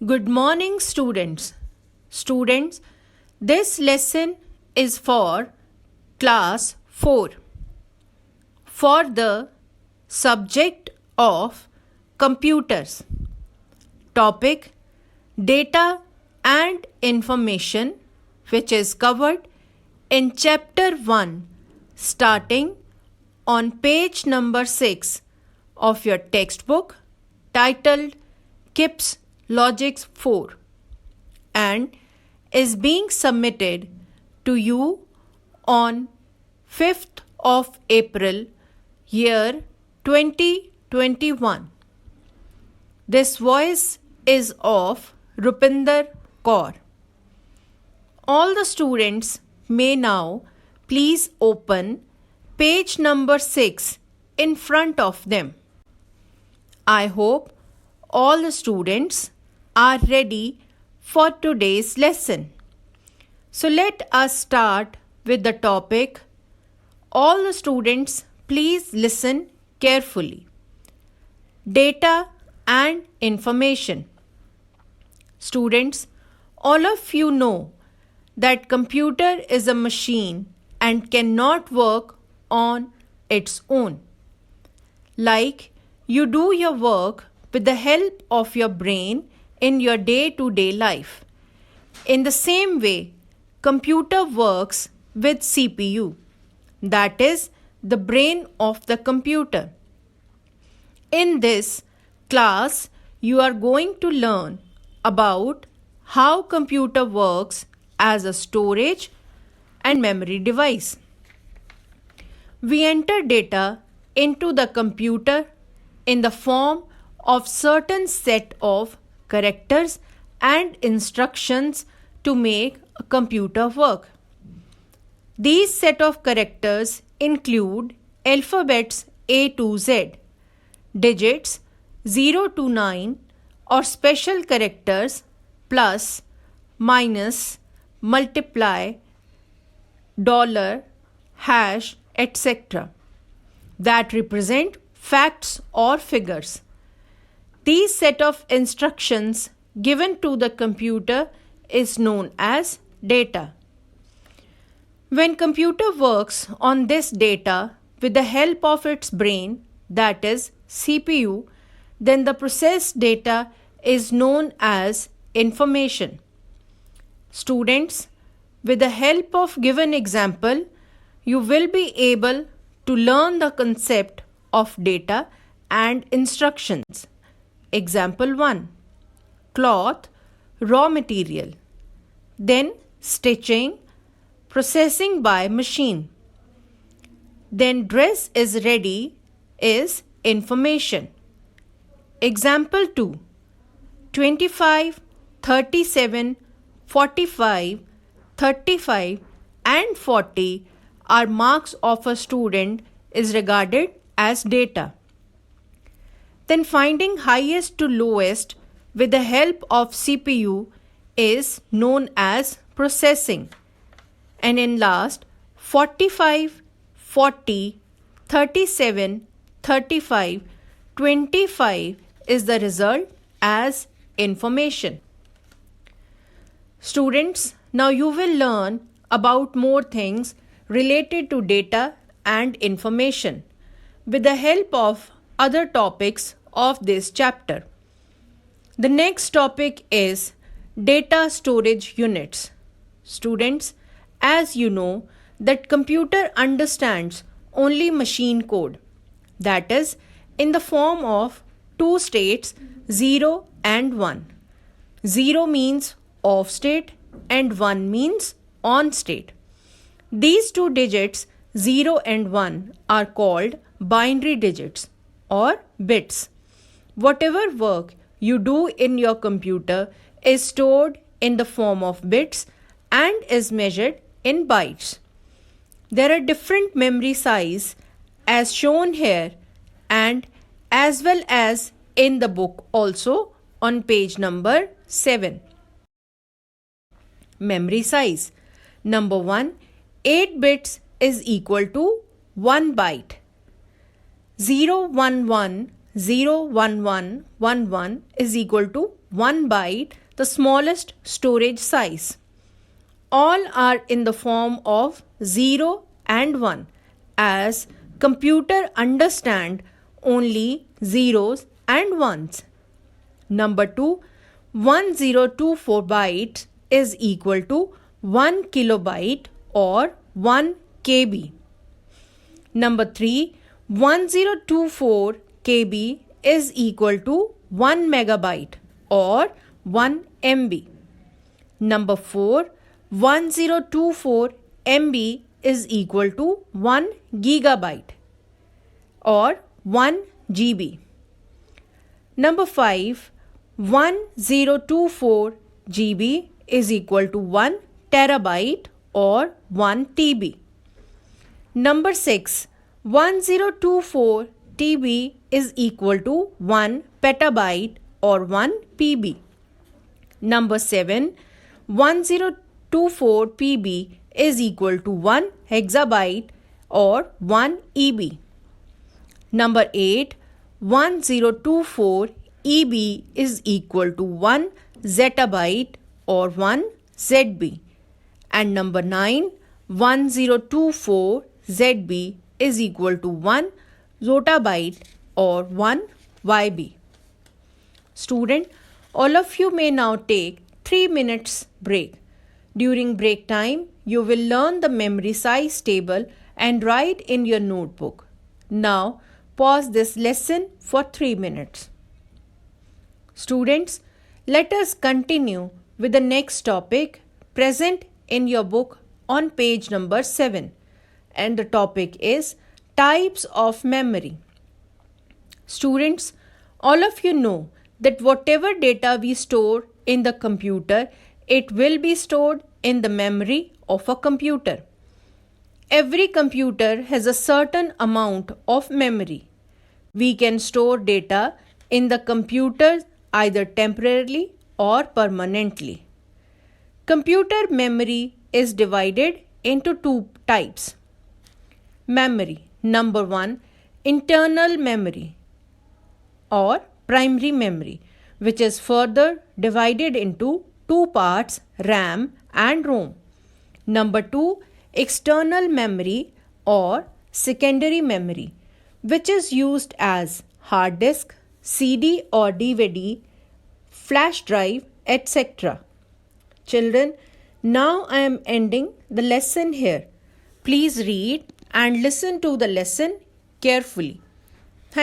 Good morning, students. Students, this lesson is for class 4 for the subject of computers. Topic data and information, which is covered in chapter 1 starting on page number 6 of your textbook titled KIPS Logics 4 and is being submitted to you on 5th of April year 2021. This voice is of Rupinder Kaur. All the students may now please open page number 6 in front of them. I hope all the students are ready for today's lesson. So let us start with the topic. All the students please listen carefully. Data and information. Students, all of you know that computer is a machine and cannot work on its own. Like you do your work with the help of your brain in your day-to-day life. In the same way, computer works with CPU, that is the brain of the computer. In this class, you are going to learn about how computer works as a storage and memory device. We enter data into the computer in the form of certain set of characters and instructions to make a computer work. These set of characters include alphabets A to Z, digits 0 to 9 or special characters plus, minus, multiply, dollar, hash, etc. that represent facts or figures. These set of instructions given to the computer is known as data. When computer works on this data with the help of its brain, that is CPU, then the processed data is known as information. Students, with the help of given example, you will be able to learn the concept of data and instructions. Example 1. Cloth, raw material. Then stitching, processing by machine. Then dress is ready is information. Example 2. 25, 37, 45, 35 and 40 are marks of a student is regarded as data. Then finding highest to lowest with the help of CPU is known as processing. And in last, 45, 40, 37, 35, 25 is the result as information. Students, now you will learn about more things related to data and information with the help of other topics of this chapter. The next topic is data storage units. Students, as you know that computer understands only machine code, that is in the form of two states 0 and 1. 0 means off state and 1 means on state. These two digits 0 and 1 are called binary digits or bits. Whatever work you do in your computer is stored in the form of bits and is measured in bytes. There are different memory size as shown here and as well as in the book also on page number 7. Memory size. Number 1, 8 bits is equal to 1 byte. 011 01111 is equal to 1 byte, the smallest storage size. All are in the form of 0 and 1, as computer understand only zeros and ones. Number 2, 1024 bytes is equal to 1 kilobyte or 1 KB. Number 3, 1024 KB is equal to 1 megabyte or 1 MB. Number 4, 1024 MB is equal to 1 gigabyte or 1 GB. Number 5, 1024 GB is equal to 1 terabyte or 1 TB. Number 6, 1024 TB is equal to 1 petabyte or 1 PB. Number 7, 1024 PB is equal to 1 hexabyte or 1 EB. Number 8, 1024 EB is equal to 1 zettabyte or 1 ZB. And number 9, 1024 ZB is equal to 1 zotabyte or 1 YB. Student, all of you may now take 3 minutes break. During break time, you will learn the memory size table and write in your notebook. Now, pause this lesson for 3 minutes. Students, let us continue with the next topic present in your book on page number 7, and the topic is types of memory. Students, all of you know that whatever data we store in the computer, it will be stored in the memory of a computer. Every computer has a certain amount of memory. We can store data in the computer either temporarily or permanently. Computer memory is divided into 2 types. Memory. Number 1, internal memory or primary memory, which is further divided into 2 parts, RAM and ROM. Number 2, external memory or secondary memory, which is used as hard disk, CD or DVD, flash drive, etc. Children, now I am ending the lesson here. Please read and listen to the lesson carefully.